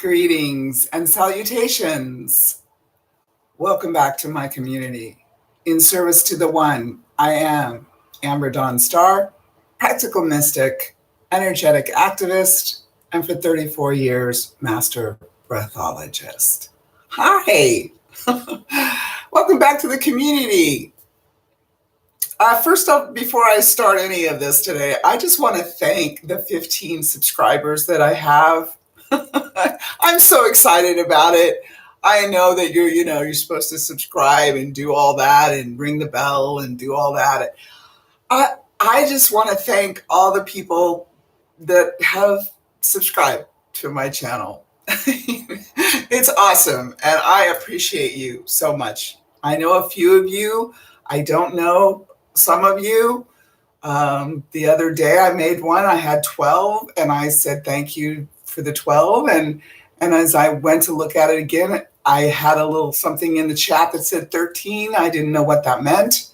Greetings and salutations. Welcome back to my community. In service to the one, I am Amber Dawn Star, practical mystic, energetic activist, and for 34 years, master breathologist. Hi. Welcome back to the community. First off, before I start any of this today, I just want to thank the 15 subscribers that I have. I'm so excited about it. I know that you're supposed to subscribe and do all that and ring the bell and do all that. I just want to thank all the people that have subscribed to my channel. It's awesome, and I appreciate you so much. I know a few of you. I don't know some of you. The other day I made one. I had 12, and I said thank you for the 12. And as I went to look at it again, I had a little something in the chat that said 13. I didn't know what that meant.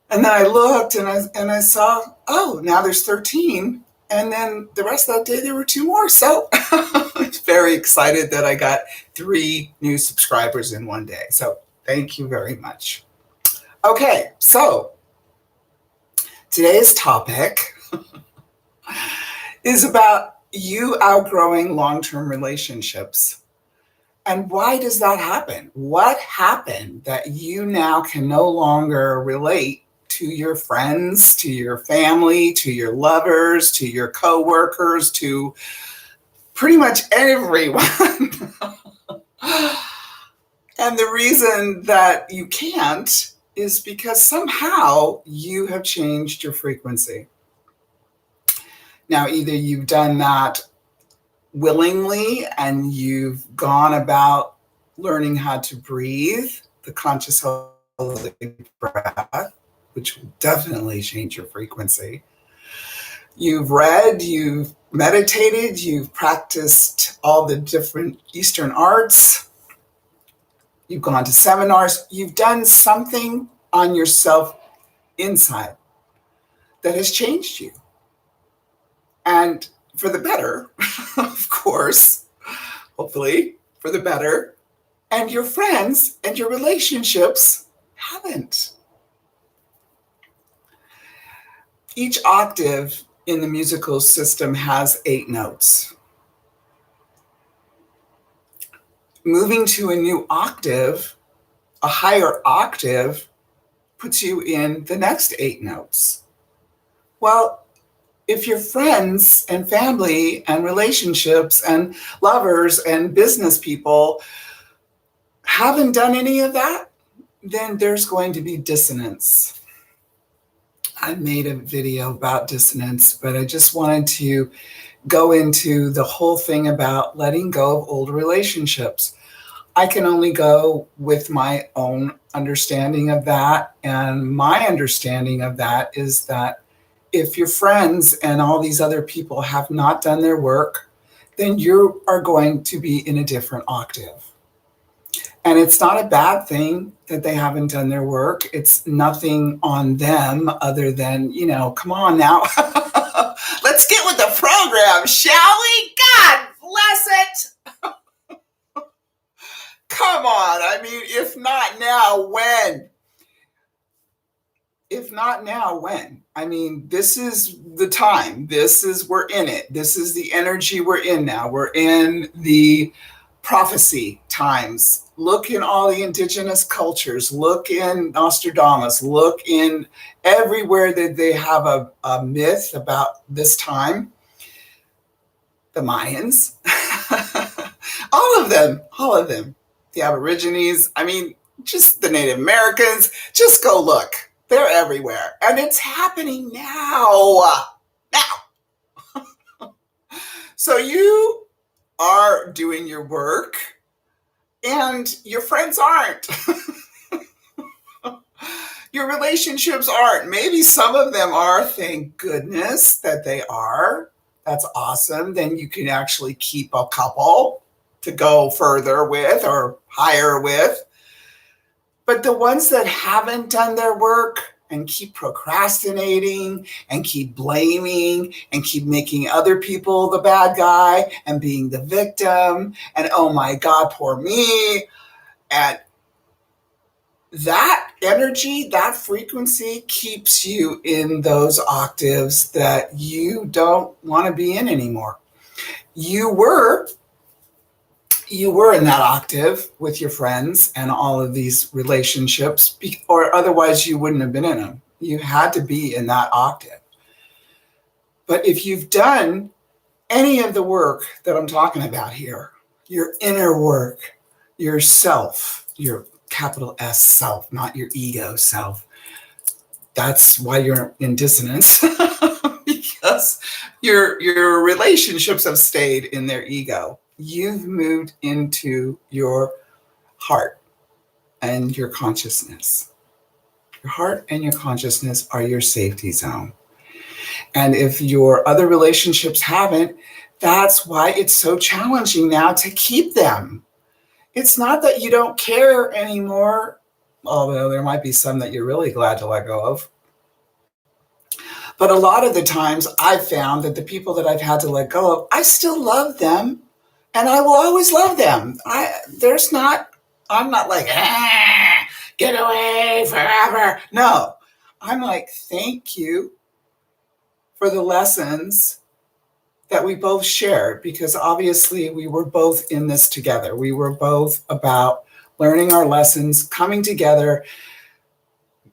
And then I looked and I saw, oh, now there's 13. And then the rest of that day, there were 2 more. So I'm very excited that I got 3 new subscribers in one day. So thank you very much. Okay, so today's topic is about you outgrowing long-term relationships. And why does that happen? What happened that you now can no longer relate to your friends, to your family, to your lovers, to your coworkers, to pretty much everyone? And the reason that you can't is because somehow you have changed your frequency. Now, either you've done that willingly and you've gone about learning how to breathe, the conscious holy breath, which will definitely change your frequency. You've read, you've meditated, you've practiced all the different Eastern arts. You've gone to seminars. You've done something on yourself inside that has changed you. And for the better, of course, hopefully for the better. And your friends and your relationships haven't. Each octave in the musical system has 8 notes. Moving to a new octave, a higher octave, puts you in the next 8 notes. Well, if your friends and family and relationships and lovers and business people haven't done any of that, then there's going to be dissonance. I made a video about dissonance, but I just wanted to go into the whole thing about letting go of old relationships. I can only go with my own understanding of that. And my understanding of that is that if your friends and all these other people have not done their work, then you are going to be in a different octave. And it's not a bad thing that they haven't done their work. It's nothing on them other than, come on now. Let's get with the program, shall we? God bless it. Come on. I mean, if not now, when? If not now, when? I mean, this is the time. We're in it. This is the energy we're in now. We're in the prophecy times. Look in all the indigenous cultures. Look in Nostradamus. Look in everywhere that they have a myth about this time. The Mayans. All of them. The Aborigines. I mean, just the Native Americans. Just go look. They're everywhere. And it's happening now. So you are doing your work and your friends aren't. Your relationships aren't. Maybe some of them are. Thank goodness that they are. That's awesome. Then you can actually keep a couple to go further with or higher with. But the ones that haven't done their work, and keep procrastinating and keep blaming and keep making other people the bad guy and being the victim and, oh my God, poor me. And that energy, that frequency keeps you in those octaves that you don't want to be in anymore. You were in that octave with your friends and all of these relationships, or otherwise you wouldn't have been in them. You had to be in that octave. But if you've done any of the work that I'm talking about here, your inner work, your self, your capital S self, not your ego self. That's why you're in dissonance, because your relationships have stayed in their ego. You've moved into your heart and your consciousness. Your heart and your consciousness are your safety zone. And if your other relationships haven't, that's why it's so challenging now to keep them. It's not that you don't care anymore, although there might be some that you're really glad to let go of. But a lot of the times I've found that the people that I've had to let go of, I still love them and I will always love them. I'm not like, get away forever. No, I'm like, thank you for the lessons that we both shared, because obviously we were both in this together. We were both about learning our lessons, coming together,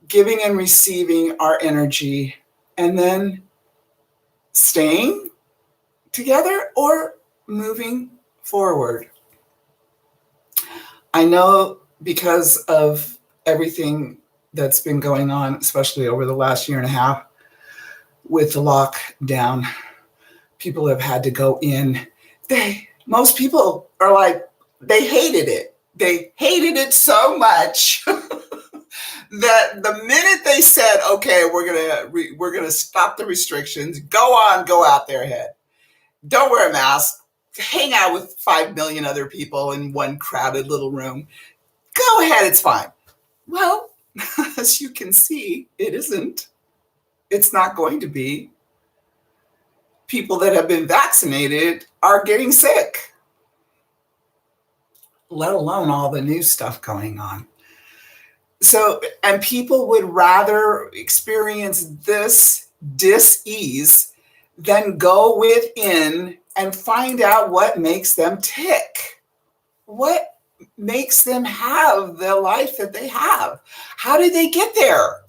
giving and receiving our energy, and then staying together or moving forward. I know because of everything that's been going on, especially over the last year and a half with the lockdown, people have had to go in. Most people are like, they hated it. They hated it so much that the minute they said, okay, we're gonna stop the restrictions, go out there ahead. Don't wear a mask, hang out with 5 million other people in one crowded little room. Go ahead, it's fine. Well, as you can see, it isn't. It's not going to be. People that have been vaccinated are getting sick, let alone all the new stuff going on. So, and people would rather experience this dis-ease than go within and find out what makes them tick. What makes them have the life that they have? How did they get there?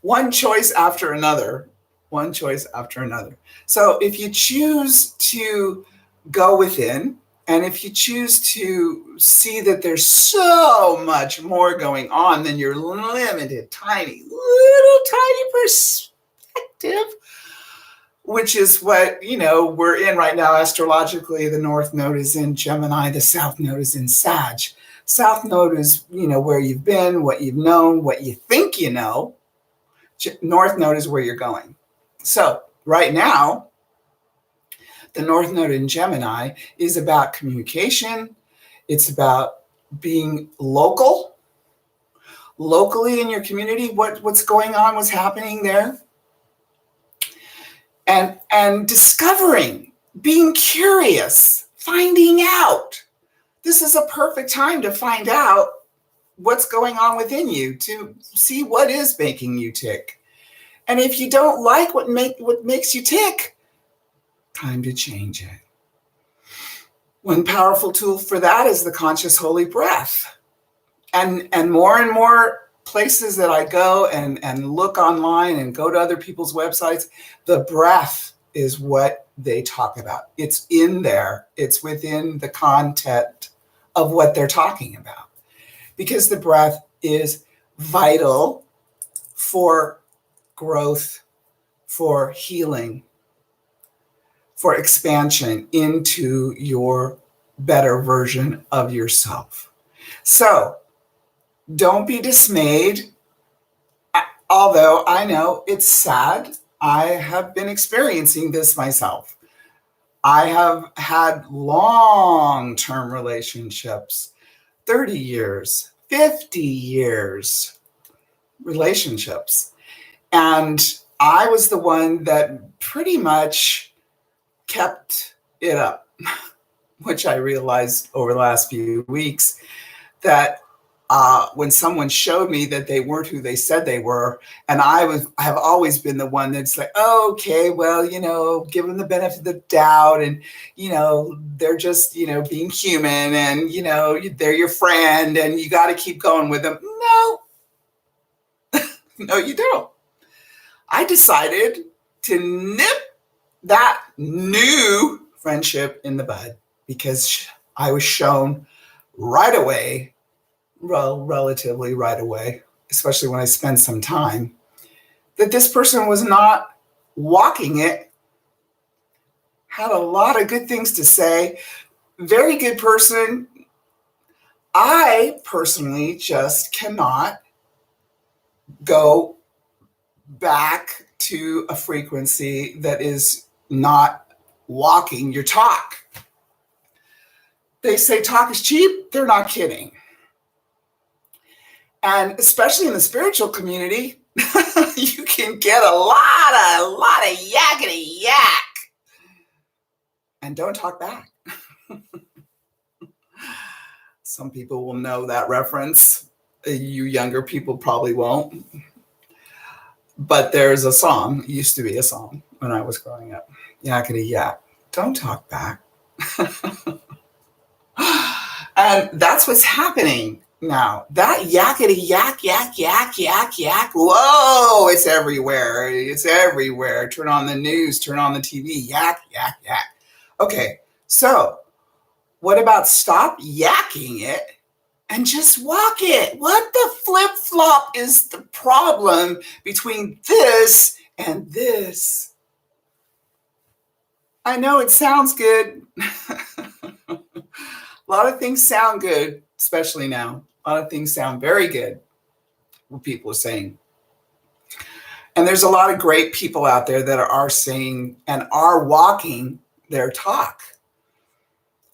One choice after another. One choice after another. So if you choose to go within, and if you choose to see that there's so much more going on than your limited, little tiny perspective, which is what, we're in right now astrologically. The North Node is in Gemini. The South Node is in Sag. South Node is, where you've been, what you've known, what you think you know. North Node is where you're going. So right now, the North Node in Gemini is about communication. It's about being locally in your community, what's going on, what's happening there. And discovering, being curious, finding out. This is a perfect time to find out what's going on within you, to see what is making you tick. And if you don't like what makes you tick, time to change it. One powerful tool for that is the conscious holy breath. And more places that I go and look online and go to other people's websites, the breath is what they talk about. It's in there. It's within the content of what they're talking about. Because the breath is vital for growth, for healing, for expansion into your better version of yourself. So don't be dismayed. Although I know it's sad, I have been experiencing this myself. I have had long-term relationships, 30 years, 50 years, relationships. And I was the one that pretty much kept it up, which I realized over the last few weeks that when someone showed me that they weren't who they said they were, and I have always been the one that's like, oh, okay, well, give them the benefit of the doubt, and they're just being human, and they're your friend, and you got to keep going with them. No, no, you don't. I decided to nip that new friendship in the bud because I was shown right away, relatively right away, especially when I spent some time, that this person was not walking it, had a lot of good things to say, very good person. I personally just cannot go back to a frequency that is not walking your talk. They say talk is cheap. They're not kidding. And especially in the spiritual community, you can get a lot of yakety yak. And don't talk back. Some people will know that reference. You younger people probably won't. But there's a song, used to be a song when I was growing up. Yakety yak. Don't talk back. And that's what's happening now. That yakety yak, yak, yak, yak, yak. Whoa, it's everywhere. It's everywhere. Turn on the news, turn on the TV. Yak, yak, yak. Okay, so what about stop yakking it and just walk it? What the flip-flop is the problem between this and this? I know it sounds good. A lot of things sound good, especially now. A lot of things sound very good, what people are saying. And there's a lot of great people out there that are saying and are walking their talk.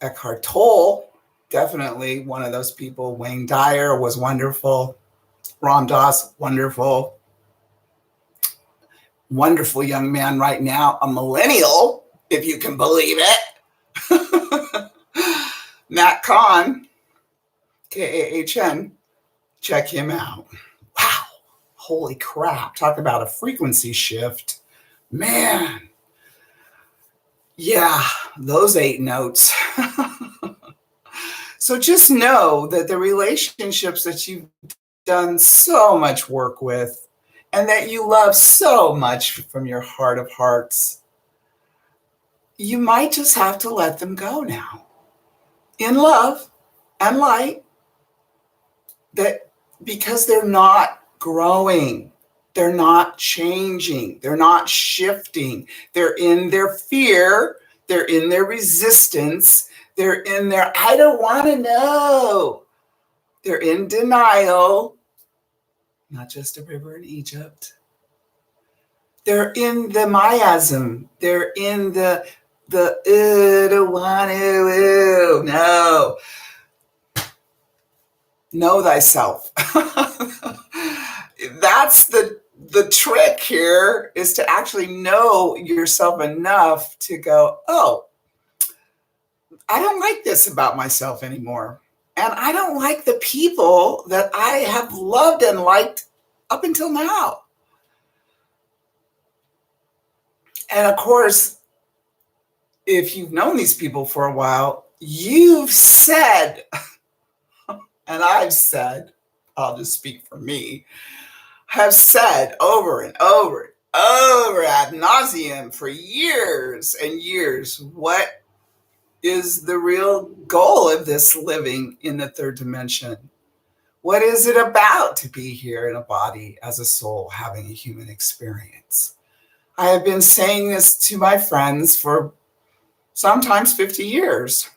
Eckhart Tolle, definitely one of those people. Wayne Dyer was wonderful. Ram Dass, wonderful. Wonderful young man right now, a millennial, if you can believe it. Nat Khan, Kahn, check him out. Wow, holy crap. Talk about a frequency shift. Man. Yeah, those 8 notes. So just know that the relationships that you've done so much work with and that you love so much from your heart of hearts, you might just have to let them go now. In love and light, that because they're not growing, they're not changing, they're not shifting, they're in their fear, they're in their resistance, they're in their I don't want to know, they're in denial, not just a river in Egypt. They're in the miasm, they're in the don't want to, no. Know thyself. That's the trick here, is to actually know yourself enough to go, oh, I don't like this about myself anymore. And I don't like the people that I have loved and liked up until now. And of course, if you've known these people for a while, you've said, and I've said, I'll just speak for me, have said over and over and over ad nauseum for years and years, what is the real goal of this living in the third dimension? What is it about to be here in a body as a soul having a human experience? I have been saying this to my friends for sometimes 50 years.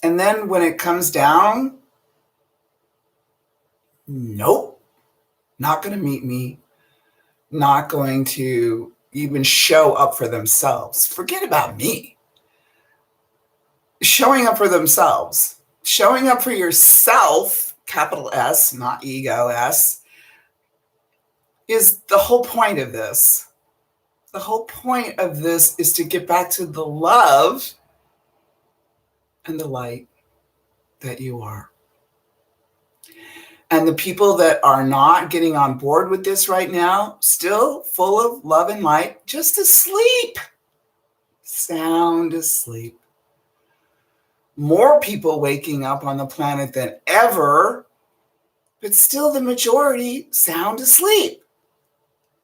And then when it comes down, nope, not going to meet me, not going to even show up for themselves. Forget about me. Showing up for themselves, showing up for yourself capital S, not ego S, is the whole point of this. The whole point of this is to get back to the love and the light that you are. And the people that are not getting on board with this right now, still full of love and light, just asleep, sound asleep. More people waking up on the planet than ever, but still the majority sound asleep.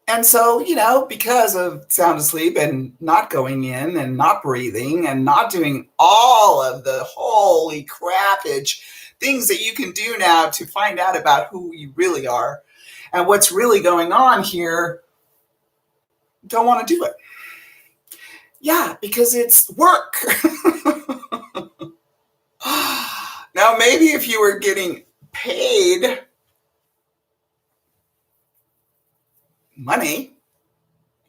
And so, because of sound asleep and not going in and not breathing and not doing all of the holy crapage things that you can do now to find out about who you really are and what's really going on here, don't want to do it. Yeah, because it's work. Now, maybe if you were getting paid money,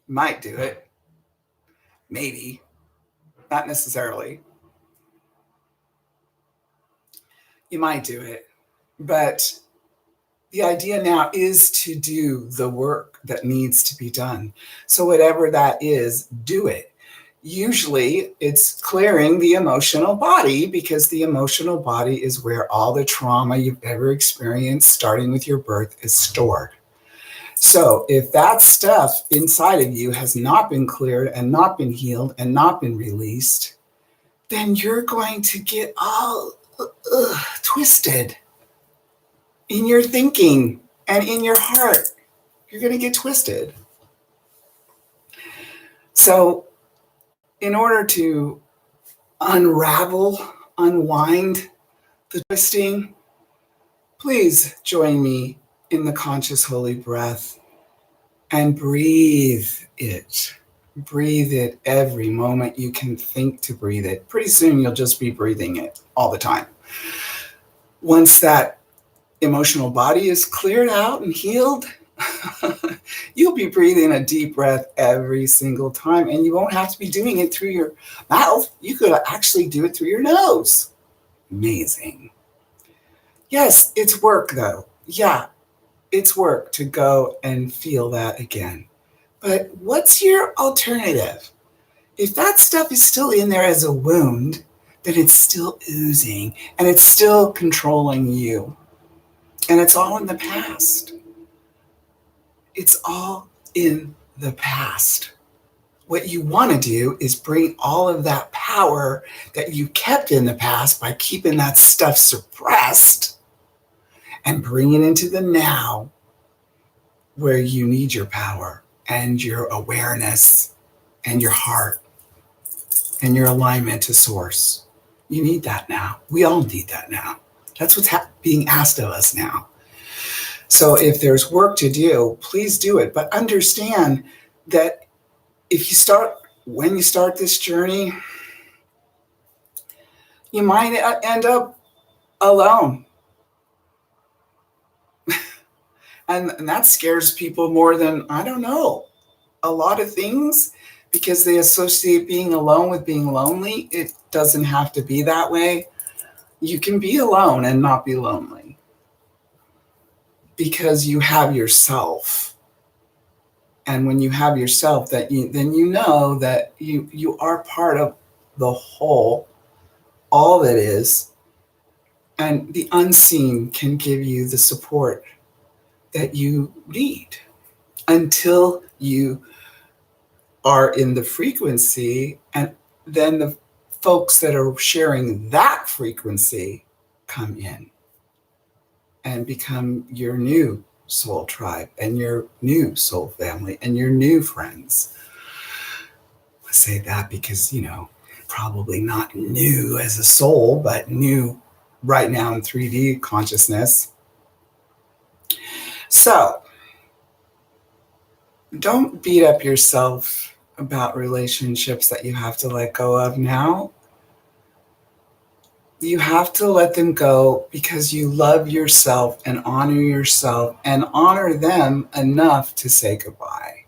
you might do it. Maybe. Not necessarily. You might do it. But the idea now is to do the work that needs to be done. So whatever that is, do it. Usually it's clearing the emotional body, because the emotional body is where all the trauma you've ever experienced, starting with your birth, is stored. So if that stuff inside of you has not been cleared and not been healed and not been released, then you're going to get all twisted in your thinking and in your heart. You're going to get twisted. So in order to unravel, unwind the twisting, please join me in the conscious holy breath and breathe it. Breathe it every moment you can think to breathe it. Pretty soon you'll just be breathing it all the time. Once that emotional body is cleared out and healed, you'll be breathing a deep breath every single time, and you won't have to be doing it through your mouth. You could actually do it through your nose. Amazing. Yes, it's work though. Yeah, it's work to go and feel that again. But what's your alternative? If that stuff is still in there as a wound, then it's still oozing and it's still controlling you. And it's all in the past. It's all in the past. What you want to do is bring all of that power that you kept in the past by keeping that stuff suppressed and bring it into the now, where you need your power and your awareness and your heart and your alignment to source. You need that now. We all need that now. That's what's being asked of us now. So if there's work to do, please do it. But understand that when you start this journey, you might end up alone. And that scares people more than, I don't know, a lot of things, because they associate being alone with being lonely. It doesn't have to be that way. You can be alone and not be lonely, because you have yourself. And when you have yourself, then you know that you are part of the whole, all that is, and the unseen can give you the support that you need until you are in the frequency, and then the folks that are sharing that frequency come in and become your new soul tribe and your new soul family and your new friends. I say that because, probably not new as a soul, but new right now in 3D consciousness. So don't beat up yourself about relationships that you have to let go of now. You have to let them go because you love yourself and honor them enough to say goodbye.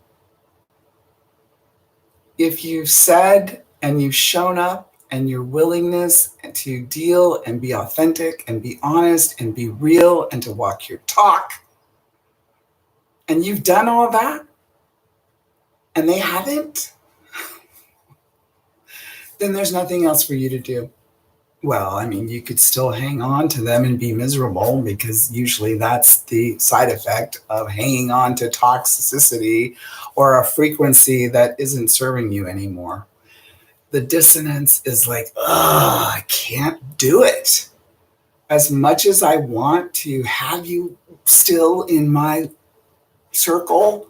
If you've said and you've shown up and your willingness to deal and be authentic and be honest and be real and to walk your talk, and you've done all that and they haven't, then there's nothing else for you to do. Well, I mean, you could still hang on to them and be miserable, because usually that's the side effect of hanging on to toxicity or a frequency that isn't serving you anymore. The dissonance is like, oh, I can't do it. As much as I want to have you still in my circle,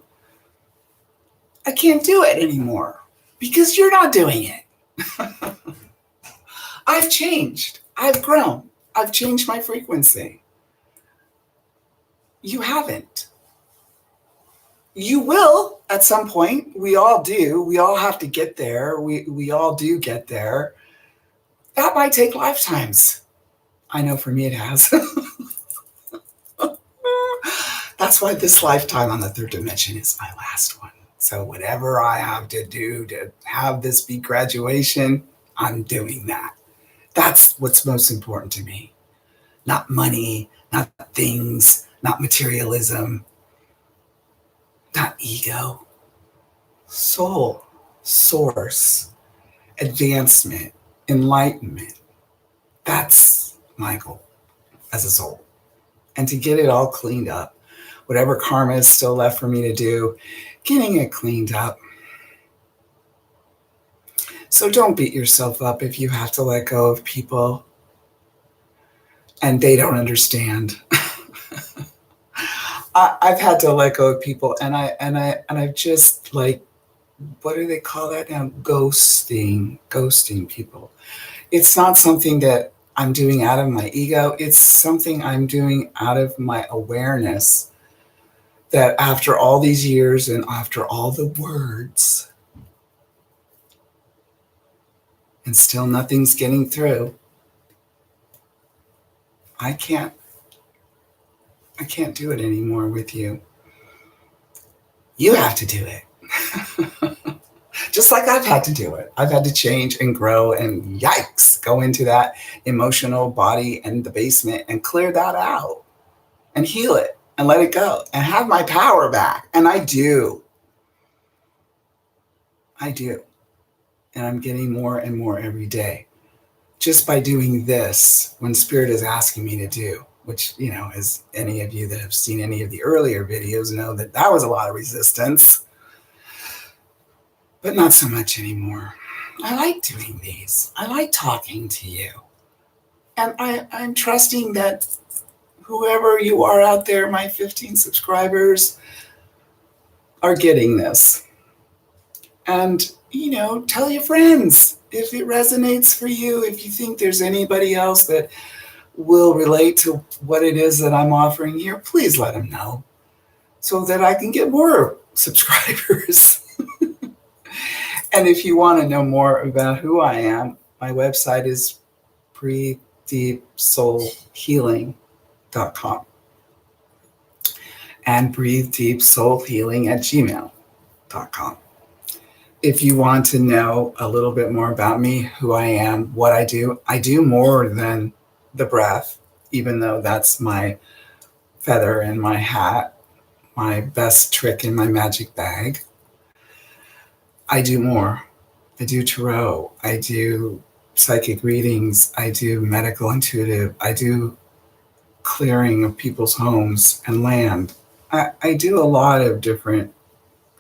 I can't do it anymore because you're not doing it. I've changed. I've grown. I've changed my frequency. You haven't. You will at some point. We all do. We all have to get there. We all do get there. That might take lifetimes. I know for me it has. That's why this lifetime on the third dimension is my last one. So whatever I have to do to have this be graduation, I'm doing that. That's what's most important to me. Not money, not things, not materialism, not ego. Soul, source, advancement, enlightenment. That's my goal as a soul. And to get it all cleaned up, whatever karma is still left for me to do, getting it cleaned up. So don't beat yourself up if you have to let go of people and they don't understand. I've had to let go of people, and I've just, like, what do they call that now? Ghosting people. It's not something that I'm doing out of my ego. It's something I'm doing out of my awareness that after all these years and after all the words, and still nothing's getting through, I can't do it anymore with you. You have to do it. Just like I've had to do it. I've had to change and grow and, yikes, go into that emotional body and the basement and clear that out and heal it and let it go and have my power back. And I do. And I'm getting more and more every day just by doing this when Spirit is asking me to do, which, as any of you that have seen any of the earlier videos know, that was a lot of resistance, but not so much anymore. I like doing these. I like talking to you. And I'm trusting that whoever you are out there, my 15 subscribers, are getting this. And, tell your friends if it resonates for you, if you think there's anybody else that will relate to what it is that I'm offering here, please let them know so that I can get more subscribers. And if you want to know more about who I am, my website is breathedeepsoulhealing.com and breathedeepsoulhealing@gmail.com. If you want to know a little bit more about me, who I am, what I do more than the breath, even though that's my feather in my hat, my best trick in my magic bag. I do more. I do tarot. I do psychic readings. I do medical intuitive. I do clearing of people's homes and land. I do a lot of different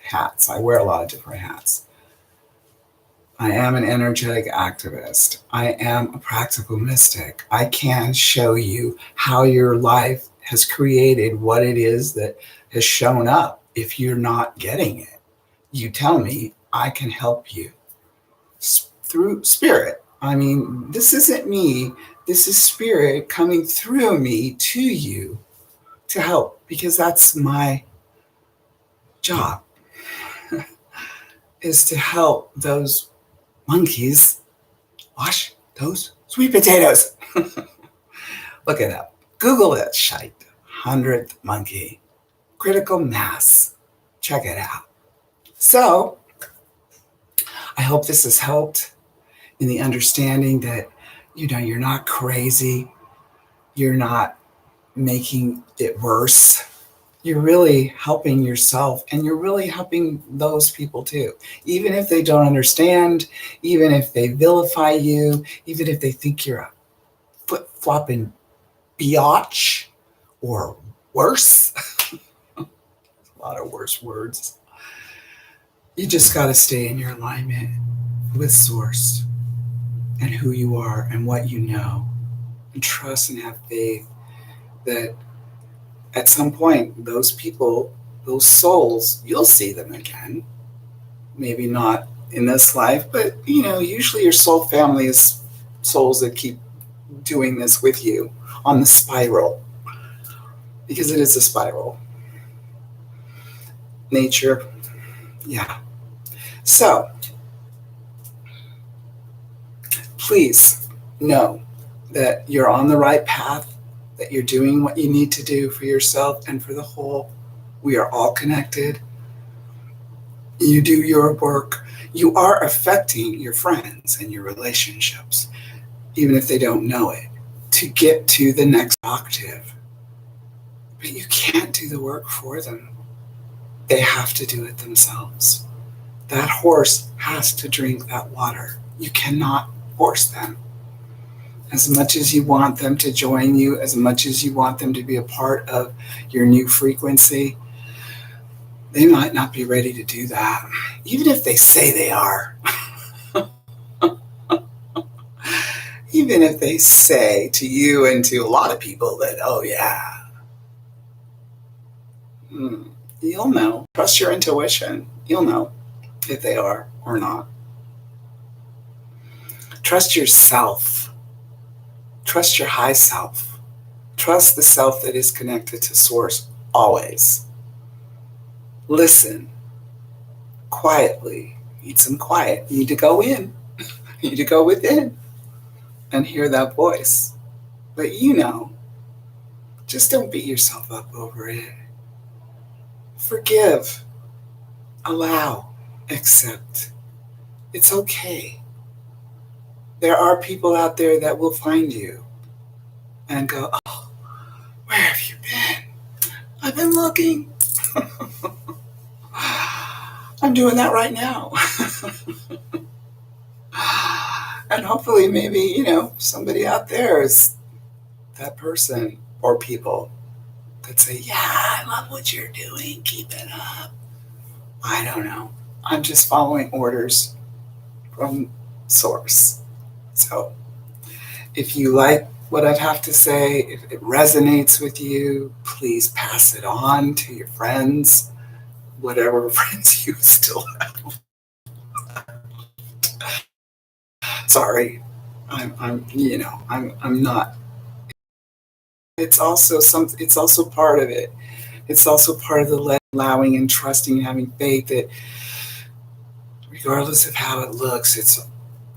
hats. I wear a lot of different hats. I am an energetic activist. I am a practical mystic. I can show you how your life has created what it is that has shown up. If you're not getting it, you tell me, I can help you through Spirit. I mean, this isn't me. This is Spirit coming through me to you to help, because that's my job, is to help those monkeys wash those sweet potatoes. Look it up. Google it, shite. 100th monkey. Critical mass. Check it out. So, I hope this has helped. in the understanding that, you're not crazy. You're not making it worse. You're really helping yourself, and you're really helping those people too. Even if they don't understand, even if they vilify you, even if they think you're a flip-flopping biatch or worse, a lot of worse words. You just got to stay in your alignment with Source and who you are and what you know, and trust and have faith that at some point, those people, those souls, you'll see them again. Maybe not in this life, but usually your soul family is souls that keep doing this with you on the spiral, because it is a spiral. Nature, yeah. So, please know that you're on the right path, that you're doing what you need to do for yourself and for the whole. We are all connected. You do your work. You are affecting your friends and your relationships, even if they don't know it, to get to the next octave. But you can't do the work for them. They have to do it themselves. That horse has to drink that water. You cannot force them. As much as you want them to join you, as much as you want them to be a part of your new frequency, they might not be ready to do that, even if they say they are. Even if they say to you and to a lot of people that, oh yeah, you'll know. Trust your intuition. You'll know if they are or not. Trust yourself. Trust your high self. Trust the self that is connected to Source always. Listen quietly. You need some quiet. You need to go in. You need to go within and hear that voice. But just don't beat yourself up over it. Forgive. Allow. Accept. It's okay. There are people out there that will find you and go, oh, where have you been? I've been looking. I'm doing that right now. And hopefully maybe, somebody out there is that person or people that say, yeah, I love what you're doing. Keep it up. I don't know. I'm just following orders from Source. So if you like what I have to say, if it resonates with you, please pass it on to your friends, whatever friends you still have. Sorry, I'm not. It's also part of it. It's also part of the allowing and trusting and having faith that regardless of how it looks, it's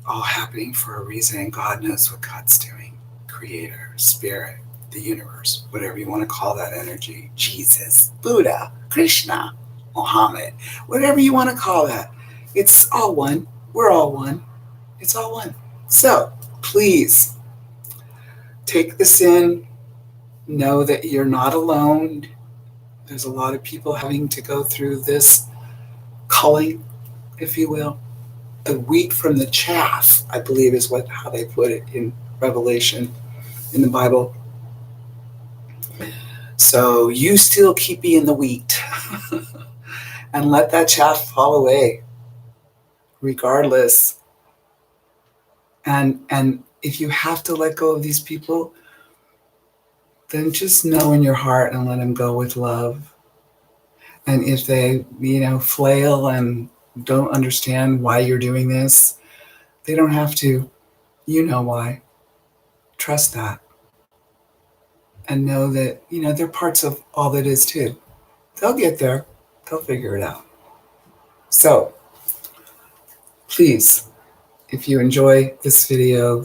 all happening for a reason, and God knows what God's doing. Creator, Spirit, the universe, whatever you want to call that energy, Jesus, Buddha, Krishna, Muhammad, whatever you want to call that. It's all one. We're all one. It's all one. So please take this in. Know that you're not alone. There's a lot of people having to go through this culling, if you will. The wheat from the chaff, I believe is how they put it in Revelation, in the Bible. So you still keep being the wheat and let that chaff fall away, regardless. And if you have to let go of these people, then just know in your heart and let them go with love. And if they, flail and don't understand why you're doing this, they don't have to. You know why. Trust that. And know that, they're parts of all that is too. They'll get there. They'll figure it out. So, please, if you enjoy this video,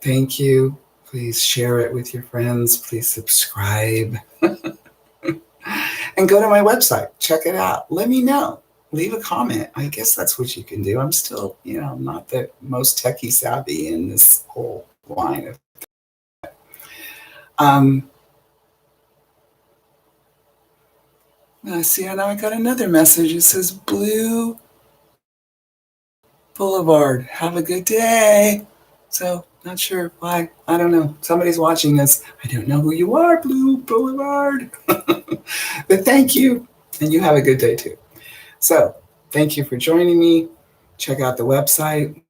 thank you. Please share it with your friends. Please subscribe. And go to my website. Check it out. Let me know. leave a comment. I guess that's what you can do. I'm still, I'm not the most techie savvy in this whole line of. Um, I see. Now I got another message. It says Blue Boulevard. Have a good day. So not sure why. I don't know. Somebody's watching this. I don't know who you are, Blue Boulevard. But thank you. And you have a good day too. So thank you for joining me. Check out the website.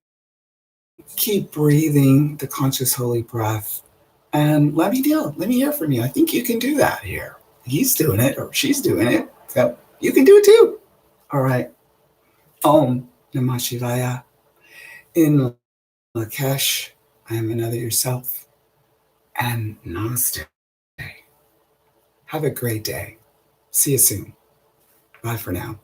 Keep breathing the conscious holy breath. And let me know. Let me hear from you. I think you can do that here. He's doing it or she's doing it. So you can do it too. All right. Om Namah Shivaya. In Lakesh, I am another yourself. And namaste. Have a great day. See you soon. Bye for now.